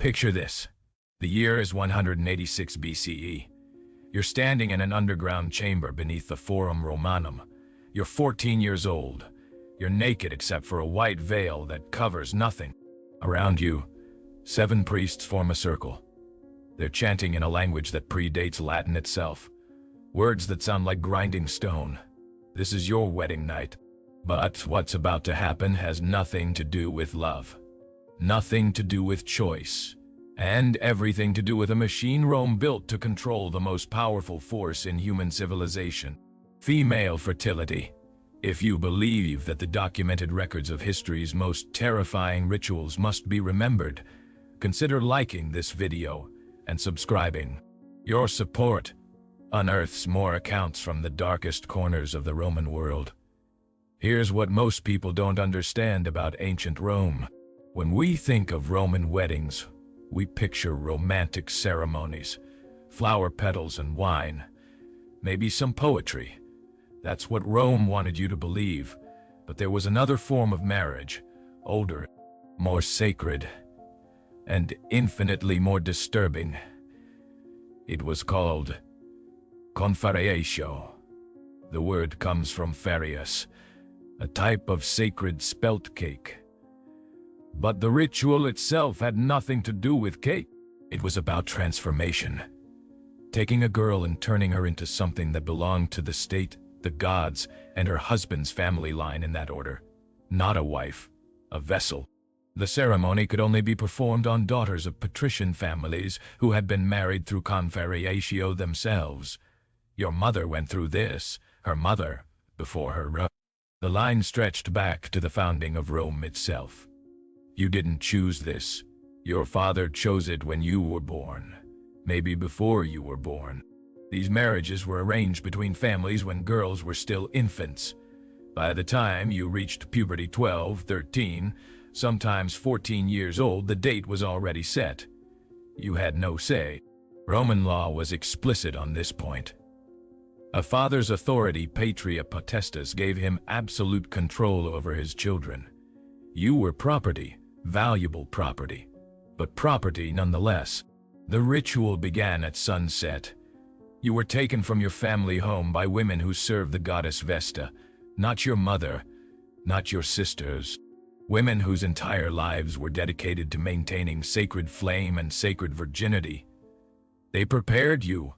Picture this. The year is 186 BCE. You're standing in an underground chamber beneath the Forum Romanum. You're 14 years old. You're naked except for a white veil that covers nothing. Around you, 7 priests form a circle. They're chanting in a language that predates Latin itself. Words that sound like grinding stone. This is your wedding night. But what's about to happen has nothing to do with love. Nothing to do with choice. And everything to do with a machine Rome built to control the most powerful force in human civilization. Female fertility. If you believe that the documented records of history's most terrifying rituals must be remembered, consider liking this video and subscribing. Your support unearths more accounts from the darkest corners of the Roman world. Here's what most people don't understand about ancient Rome. When we think of Roman weddings, we picture romantic ceremonies, flower petals and wine, maybe some poetry. That's what Rome wanted you to believe. But there was another form of marriage, older, more sacred, and infinitely more disturbing. It was called Confarreatio. The word comes from farius, a type of sacred spelt cake. But the ritual itself had nothing to do with cake. It was about transformation. Taking a girl and turning her into something that belonged to the state, the gods, and her husband's family line in that order. Not a wife, a vessel. The ceremony could only be performed on daughters of patrician families who had been married through Confarreatio themselves. Your mother went through this, her mother, before her. The line stretched back to the founding of Rome itself. You didn't choose this. Your father chose it when you were born. Maybe before you were born. These marriages were arranged between families when girls were still infants. By the time you reached puberty 12, 13, sometimes 14 years old, the date was already set. You had no say. Roman law was explicit on this point. A father's authority, patria potestas, gave him absolute control over his children. You were property, valuable property, but property nonetheless. The ritual began at sunset. You were taken from your family home by women who served the goddess Vesta, not your mother, not your sisters. Women whose entire lives were dedicated to maintaining sacred flame and sacred virginity. They prepared you.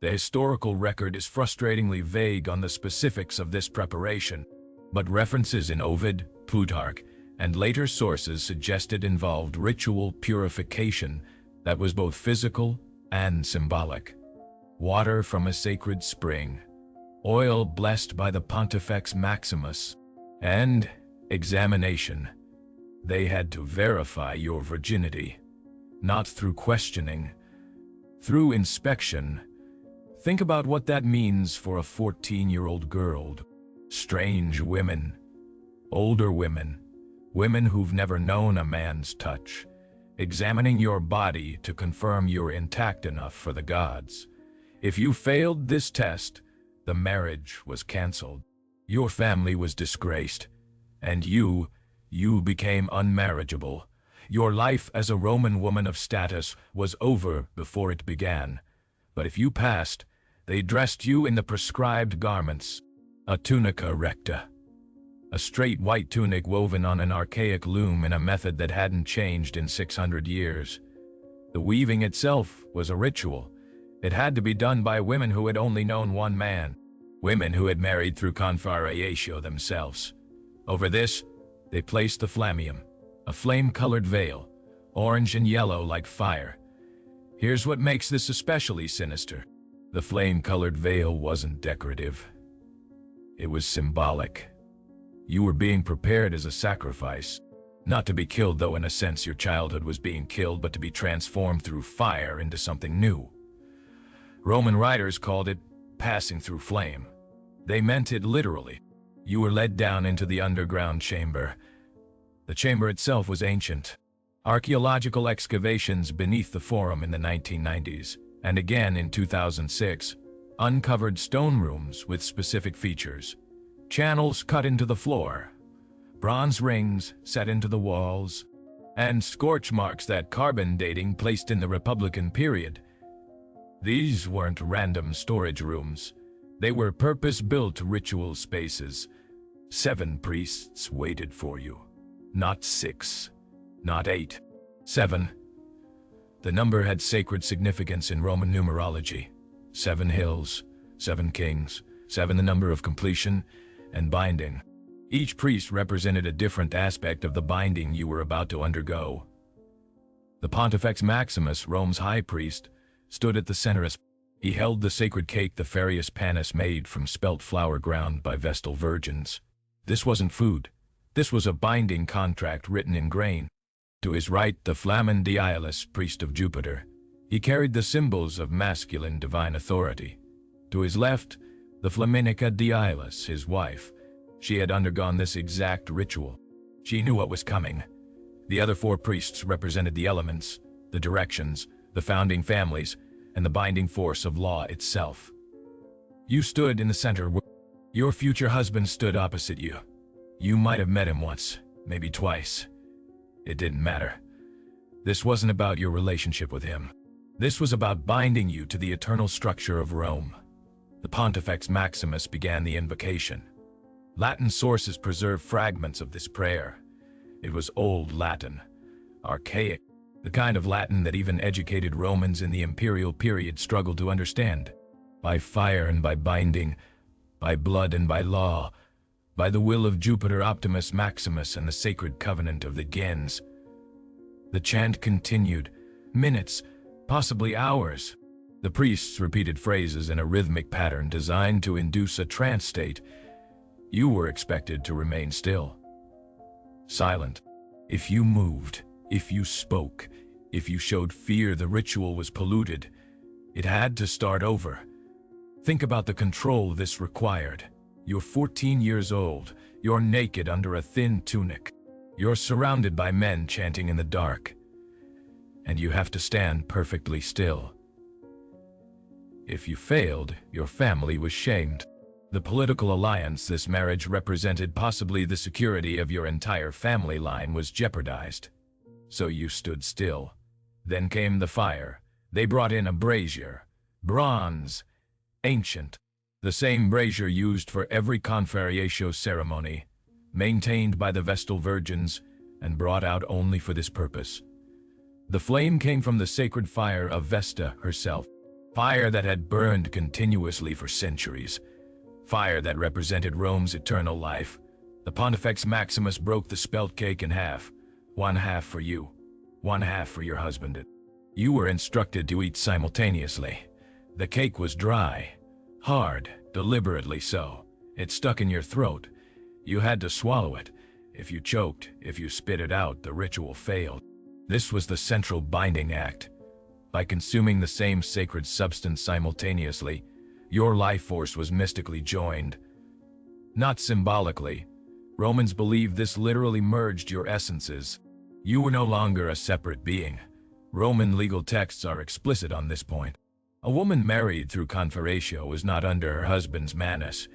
The historical record is frustratingly vague on the specifics of this preparation, but references in Ovid, Plutarch, and later sources suggest it involved ritual purification that was both physical and symbolic. Water from a sacred spring, oil blessed by the Pontifex Maximus, and examination. They had to verify your virginity, not through questioning, through inspection. Think about what that means for a 14-year-old girl. Strange women, older women, women who've never known a man's touch, examining your body to confirm you're intact enough for the gods. If you failed this test, the marriage was canceled. Your family was disgraced, and you became unmarriageable. Your life as a Roman woman of status was over before it began. But if you passed, they dressed you in the prescribed garments, a tunica recta, a straight white tunic woven on an archaic loom in a method that hadn't changed in 600 years. The weaving itself was a ritual. It had to be done by women who had only known one man, women who had married through Confarreatio themselves. Over this, they placed the flammium, a flame-colored veil, orange and yellow like fire. Here's what makes this especially sinister. The flame-colored veil wasn't decorative. It was symbolic. You were being prepared as a sacrifice, not to be killed, though in a sense your childhood was being killed, but to be transformed through fire into something new. Roman writers called it passing through flame. They meant it literally. You were led down into the underground chamber. The chamber itself was ancient. Archaeological excavations beneath the Forum in the 1990s, and again in 2006, uncovered stone rooms with specific features. Channels cut into the floor, bronze rings set into the walls, and scorch marks that carbon dating placed in the Republican period. These weren't random storage rooms. They were purpose-built ritual spaces. 7 priests waited for you. Not 6, not 8, 7. The number had sacred significance in Roman numerology. 7 hills, 7 kings, 7 the number of completion and binding. Each priest represented a different aspect of the binding you were about to undergo. The Pontifex Maximus, Rome's high priest, stood at the center. He held the sacred cake the Farius Panis made from spelt flour ground by Vestal virgins. This wasn't food. This was a binding contract written in grain. To his right, the Flamen Dialis, priest of Jupiter. He carried the symbols of masculine divine authority. To his left, the Flaminica Dialis, his wife. She had undergone this exact ritual. She knew what was coming. The other 4 priests represented the elements, the directions, the founding families, and the binding force of law itself. You stood in the center. Your future husband stood opposite you. You might have met him once, maybe twice. It didn't matter. This wasn't about your relationship with him. This was about binding you to the eternal structure of Rome. The Pontifex Maximus began the invocation. Latin sources preserve fragments of this prayer. It was Old Latin, archaic, the kind of Latin that even educated Romans in the imperial period struggled to understand. By fire and by binding, by blood and by law, by the will of Jupiter Optimus Maximus and the sacred covenant of the gens. The chant continued, minutes, possibly hours. The priests repeated phrases in a rhythmic pattern designed to induce a trance state. You were expected to remain still, silent. If you moved, if you spoke, if you showed fear, the ritual was polluted. It had to start over. Think about the control this required. You're 14 years old. You're naked under a thin tunic. You're surrounded by men chanting in the dark. And you have to stand perfectly still. If you failed, your family was shamed. The political alliance this marriage represented, possibly the security of your entire family line, was jeopardized. So you stood still. Then came the fire. They brought in a brazier. Bronze. Ancient. The same brazier used for every Confarreatio ceremony. Maintained by the Vestal virgins and brought out only for this purpose. The flame came from the sacred fire of Vesta herself. Fire that had burned continuously for centuries. Fire that represented Rome's eternal life. The Pontifex Maximus broke the spelt cake in half. 1 half for you, 1 half for your husband. You were instructed to eat simultaneously. The cake was dry, hard, deliberately so. It stuck in your throat. You had to swallow it. If you choked, if you spit it out, the ritual failed. This was the central binding act. By consuming the same sacred substance simultaneously, your life force was mystically joined. Not symbolically. Romans believed this literally merged your essences. You were no longer a separate being. Roman legal texts are explicit on this point. A woman married through Confarreatio was not under her husband's manus,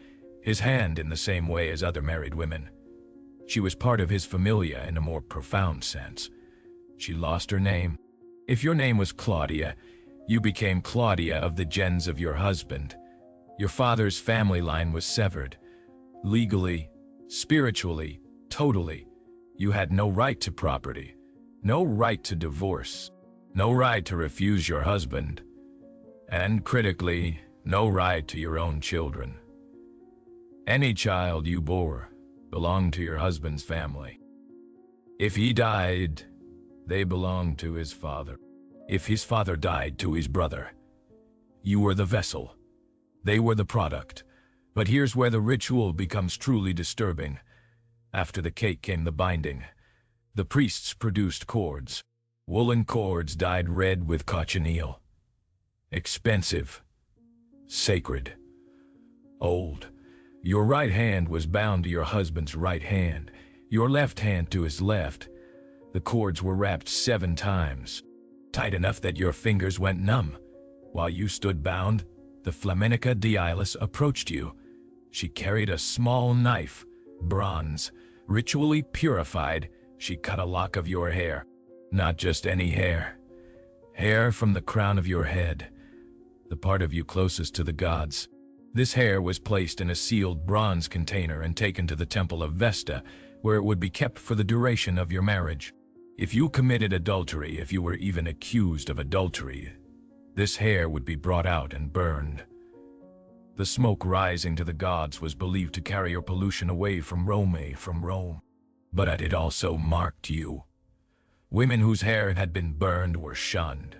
his hand, in the same way as other married women. She was part of his familia in a more profound sense. She lost her name. If your name was Claudia, you became Claudia of the gens of your husband. Your father's family line was severed. Legally, spiritually, totally. You had no right to property, no right to divorce, no right to refuse your husband, and critically, no right to your own children. Any child you bore belonged to your husband's family. If he died, they belonged to his father. If his father died, to his brother. You were the vessel. They were the product. But here's where the ritual becomes truly disturbing. After the cake came the binding. The priests produced cords. Woolen cords dyed red with cochineal. Expensive. Sacred. Old. Your right hand was bound to your husband's right hand. Your left hand to his left. The cords were wrapped 7 times. Tight enough that your fingers went numb. While you stood bound, the Flaminica Dialis approached you. She carried a small knife, bronze. Ritually purified, she cut a lock of your hair. Not just any hair. Hair from the crown of your head, the part of you closest to the gods. This hair was placed in a sealed bronze container and taken to the temple of Vesta, where it would be kept for the duration of your marriage. If you committed adultery, if you were even accused of adultery, this hair would be brought out and burned. The smoke rising to the gods was believed to carry your pollution away from Rome. But it also marked you. Women whose hair had been burned were shunned,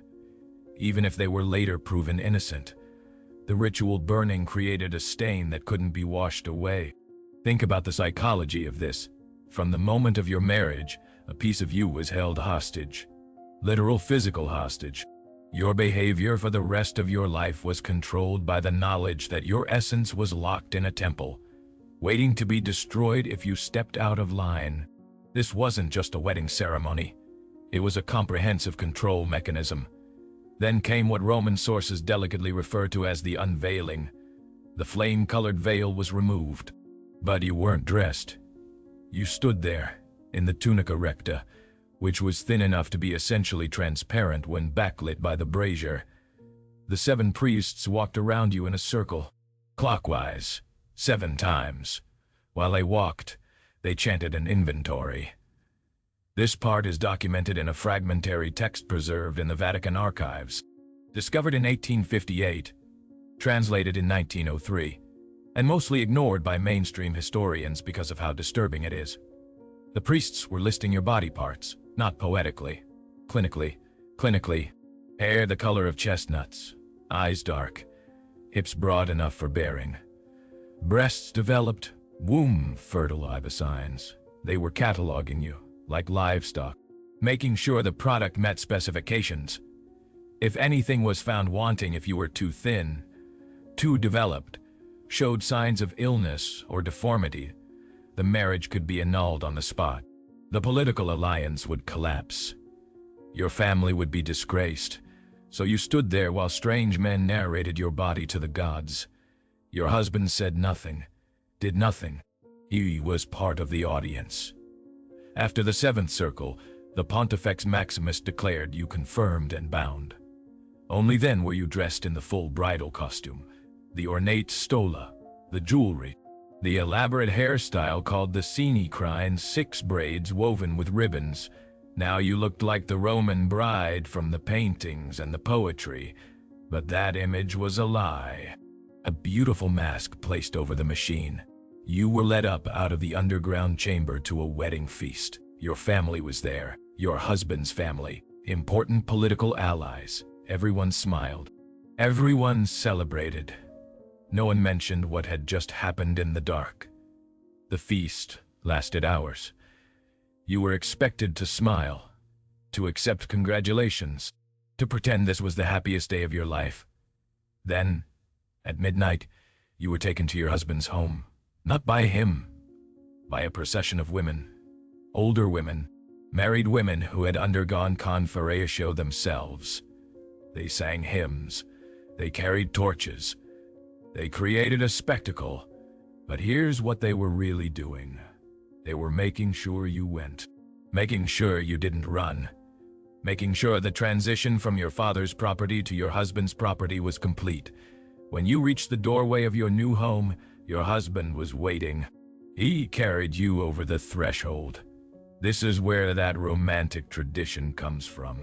even if they were later proven innocent. The ritual burning created a stain that couldn't be washed away. Think about the psychology of this. From the moment of your marriage, a piece of you was held hostage. Literal physical hostage. Your behavior for the rest of your life was controlled by the knowledge that your essence was locked in a temple, waiting to be destroyed if you stepped out of line. This wasn't just a wedding ceremony. It was a comprehensive control mechanism. Then came what Roman sources delicately refer to as the unveiling. The flame-colored veil was removed. But you weren't dressed. You stood there, in the tunica recta, which was thin enough to be essentially transparent when backlit by the brazier. The 7 priests walked around you in a circle, clockwise, 7 times. While they walked, they chanted an inventory. This part is documented in a fragmentary text preserved in the Vatican archives, discovered in 1858, translated in 1903, and mostly ignored by mainstream historians because of how disturbing it is. The priests were listing your body parts, not poetically, clinically. Hair the color of chestnuts, eyes dark, hips broad enough for bearing, breasts developed, womb fertile signs. They were cataloging you, like livestock, making sure the product met specifications. If anything was found wanting, if you were too thin, too developed, showed signs of illness or deformity, the marriage could be annulled on the spot. The political alliance would collapse. Your family would be disgraced. So you stood there while strange men narrated your body to the gods. Your husband said nothing, did nothing. He was part of the audience. After the 7th circle, the Pontifex Maximus declared you confirmed and bound. Only then were you dressed in the full bridal costume, the ornate stola, the jewelry, the elaborate hairstyle called the sine crine, 6 braids woven with ribbons. Now you looked like the Roman bride from the paintings and the poetry, but that image was a lie. A beautiful mask placed over the machine. You were led up out of the underground chamber to a wedding feast. Your family was there, your husband's family, important political allies. Everyone smiled. Everyone celebrated. No one mentioned what had just happened in the dark. The feast lasted hours. You were expected to smile, to accept congratulations, to pretend this was the happiest day of your life. Then, at midnight, you were taken to your husband's home. Not by him, by a procession of women, older women, married women who had undergone Confarreatio themselves. They sang hymns, they carried torches, they created a spectacle, but here's what they were really doing. They were making sure you went, making sure you didn't run, making sure the transition from your father's property to your husband's property was complete. When you reached the doorway of your new home, your husband was waiting. He carried you over the threshold. This is where that romantic tradition comes from.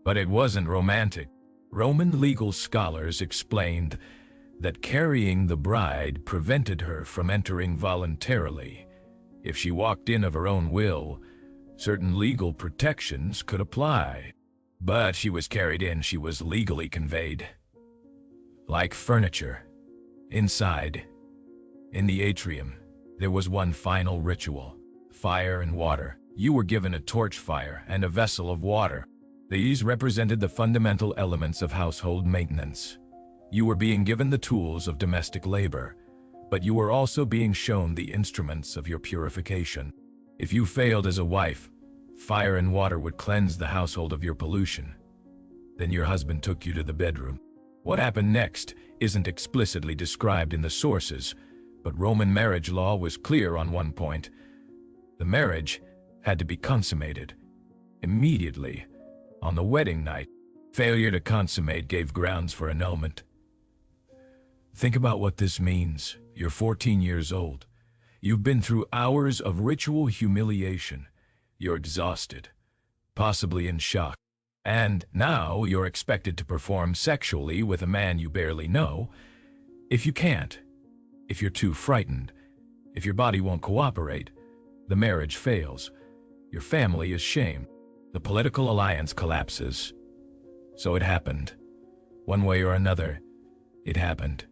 But it wasn't romantic. Roman legal scholars explained that carrying the bride prevented her from entering voluntarily. If she walked in of her own will, certain legal protections could apply. But she was carried in, she was legally conveyed. Like furniture. Inside, in the atrium, there was one final ritual: fire and water. You were given a torch fire and a vessel of water. These represented the fundamental elements of household maintenance. You were being given the tools of domestic labor, but you were also being shown the instruments of your purification. If you failed as a wife, fire and water would cleanse the household of your pollution. Then your husband took you to the bedroom. What happened next isn't explicitly described in the sources, but Roman marriage law was clear on one point. The marriage had to be consummated. Immediately, on the wedding night, failure to consummate gave grounds for annulment. Think about what this means. You're 14 years old. You've been through hours of ritual humiliation. You're exhausted, possibly in shock. And now you're expected to perform sexually with a man you barely know. If you can't, if you're too frightened, if your body won't cooperate, the marriage fails. Your family is shamed. The political alliance collapses. So it happened. One way or another, it happened.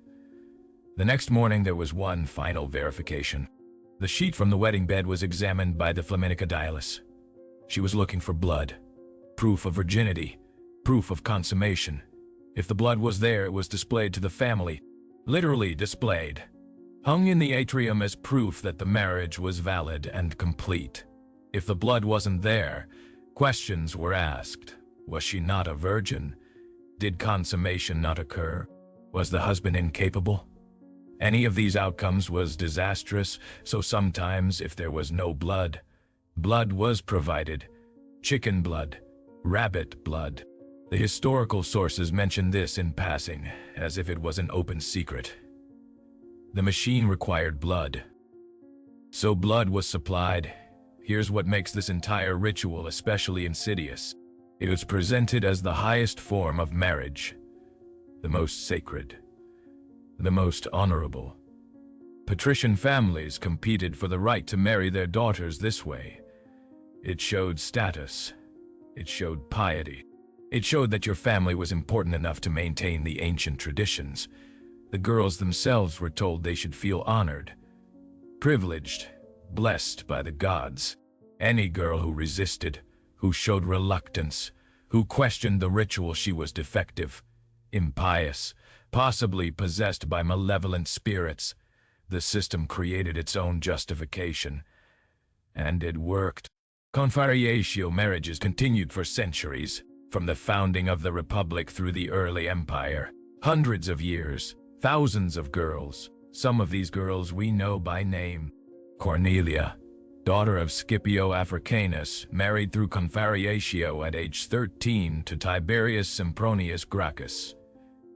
The next morning there was one final verification. The sheet from the wedding bed was examined by the Flaminica Dialis. She was looking for blood. Proof of virginity. Proof of consummation. If the blood was there, it was displayed to the family. Literally displayed. Hung in the atrium as proof that the marriage was valid and complete. If the blood wasn't there, questions were asked. Was she not a virgin? Did consummation not occur? Was the husband incapable? Any of these outcomes was disastrous, so sometimes if there was no blood, blood was provided. Chicken blood, rabbit blood. The historical sources mention this in passing, as if it was an open secret. The machine required blood. So blood was supplied. Here's what makes this entire ritual especially insidious. It was presented as the highest form of marriage, the most sacred, the most honorable. Patrician families competed for the right to marry their daughters this way. It showed status. It showed piety. It showed that your family was important enough to maintain the ancient traditions. The girls themselves were told they should feel honored, privileged, blessed by the gods. Any girl who resisted, who showed reluctance, who questioned the ritual, she was defective, impious, possibly possessed by malevolent spirits. The system created its own justification, and it worked. Confarreatio marriages continued for centuries, from the founding of the Republic through the early empire. Hundreds of years, thousands of girls. Some of these girls we know by name. Cornelia, daughter of Scipio Africanus, married through Confarreatio at age 13 to Tiberius Sempronius Gracchus.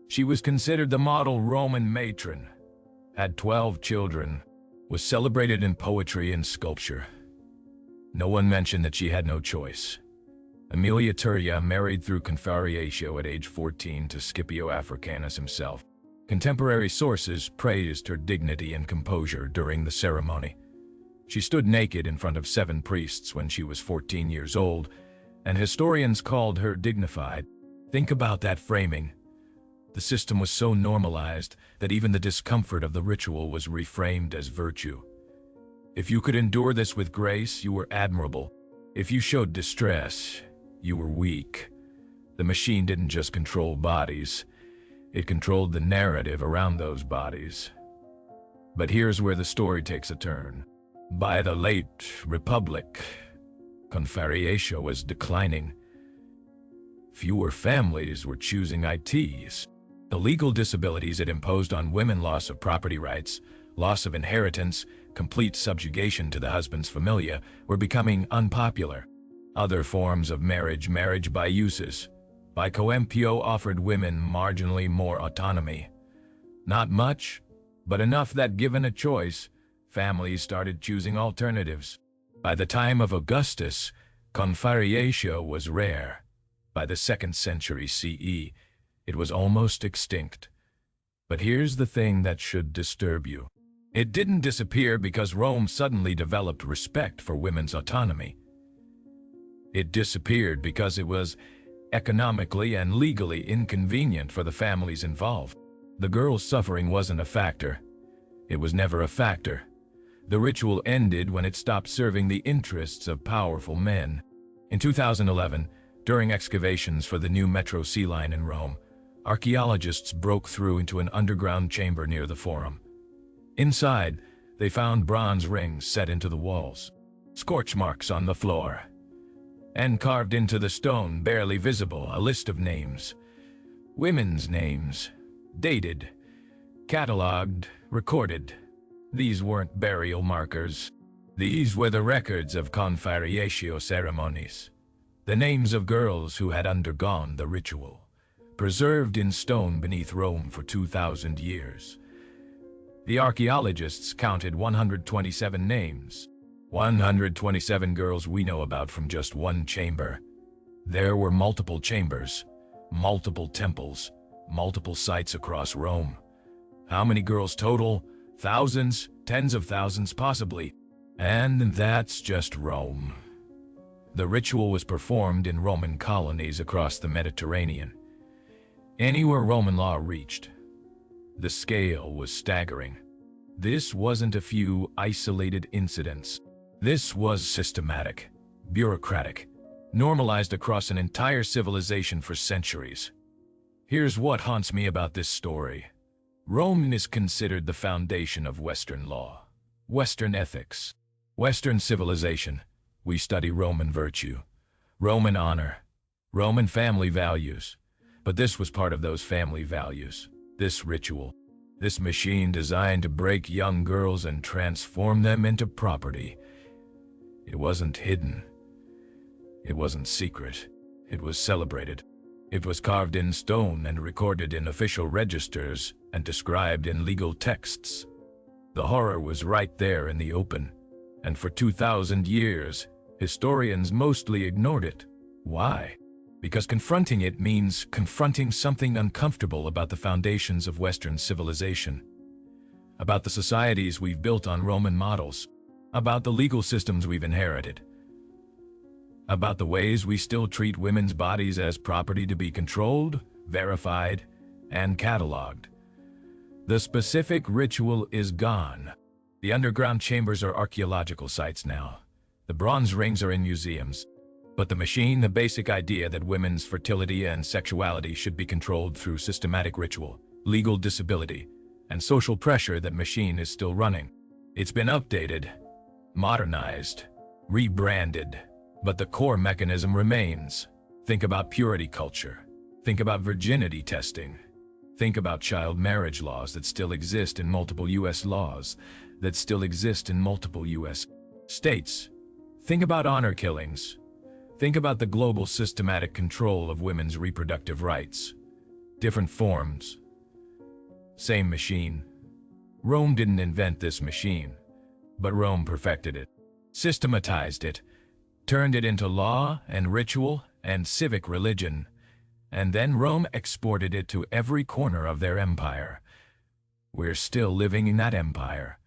She was considered the model Roman matron, had 12 children, was celebrated in poetry and sculpture. No one mentioned that she had no choice. Aemilia Turia married through Confarreatio at age 14 to Scipio Africanus himself. Contemporary sources praised her dignity and composure during the ceremony. She stood naked in front of 7 priests when she was 14 years old, and historians called her dignified. Think about that framing. The system was so normalized that even the discomfort of the ritual was reframed as virtue. If you could endure this with grace, you were admirable. If you showed distress, you were weak. The machine didn't just control bodies, it controlled the narrative around those bodies. But here's where the story takes a turn. By the late Republic, Confarreatio was declining. Fewer families were choosing ITs. The legal disabilities it imposed on women, loss of property rights, loss of inheritance, complete subjugation to the husband's familia, were becoming unpopular. Other forms of marriage by uses, by coempio, offered women marginally more autonomy. Not much, but enough that given a choice, families started choosing alternatives. By the time of Augustus, Confarreatio was rare. By the 2nd century CE, it was almost extinct. But here's the thing that should disturb you. It didn't disappear because Rome suddenly developed respect for women's autonomy. It disappeared because it was economically and legally inconvenient for the families involved. The girl's suffering wasn't a factor. It was never a factor. The ritual ended when it stopped serving the interests of powerful men. In 2011, during excavations for the new Metro C line in Rome, archaeologists broke through into an underground chamber near the Forum. Inside, they found bronze rings set into the walls, scorch marks on the floor, and carved into the stone, barely visible, a list of names. Women's names, dated, catalogued, recorded. These weren't burial markers. These were the records of Confarreatio ceremonies. The names of girls who had undergone the ritual, preserved in stone beneath Rome for 2,000 years. The archaeologists counted 127 names. 127 girls we know about from just one chamber. There were multiple chambers, multiple temples, multiple sites across Rome. How many girls total? Thousands, tens of thousands possibly. And that's just Rome. The ritual was performed in Roman colonies across the Mediterranean. Anywhere Roman law reached. The scale was staggering. This wasn't a few isolated incidents. This was systematic, bureaucratic, normalized across an entire civilization for centuries. Here's what haunts me about this story. Rome is considered the foundation of Western law, Western ethics, Western civilization. We study Roman virtue, Roman honor, Roman family values. But this was part of those family values, this ritual, this machine designed to break young girls and transform them into property. It wasn't hidden. It wasn't secret. It was celebrated. It was carved in stone and recorded in official registers and described in legal texts. The horror was right there in the open, and for 2,000 years, historians mostly ignored it. Why? Because confronting it means confronting something uncomfortable about the foundations of Western civilization, about the societies we've built on Roman models, about the legal systems we've inherited, about the ways we still treat women's bodies as property to be controlled, verified, and cataloged. The specific ritual is gone. The underground chambers are archaeological sites now. The bronze rings are in museums. But the machine, the basic idea that women's fertility and sexuality should be controlled through systematic ritual, legal disability, and social pressure, that machine is still running. It's been updated, modernized, rebranded, but the core mechanism remains. Think about purity culture. Think about virginity testing. Think about child marriage laws that still exist in multiple U.S. laws, that still exist in multiple U.S. states. Think about honor killings. Think about the global systematic control of women's reproductive rights. Different forms. Same machine. Rome didn't invent this machine, but Rome perfected it, systematized it, turned it into law and ritual and civic religion, and then Rome exported it to every corner of their empire. We're still living in that empire.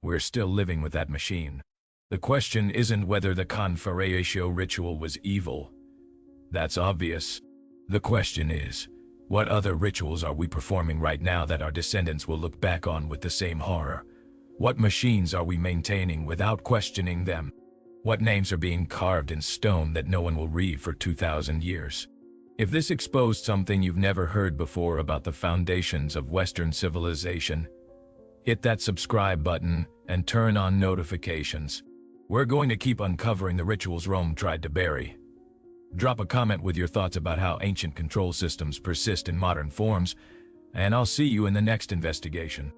We're still living with that machine. The question isn't whether the Confarreatio ritual was evil. That's obvious. The question is, what other rituals are we performing right now that our descendants will look back on with the same horror? What machines are we maintaining without questioning them? What names are being carved in stone that no one will read for 2,000 years? If this exposed something you've never heard before about the foundations of Western civilization, hit that subscribe button and turn on notifications. We're going to keep uncovering the rituals Rome tried to bury. Drop a comment with your thoughts about how ancient control systems persist in modern forms, and I'll see you in the next investigation.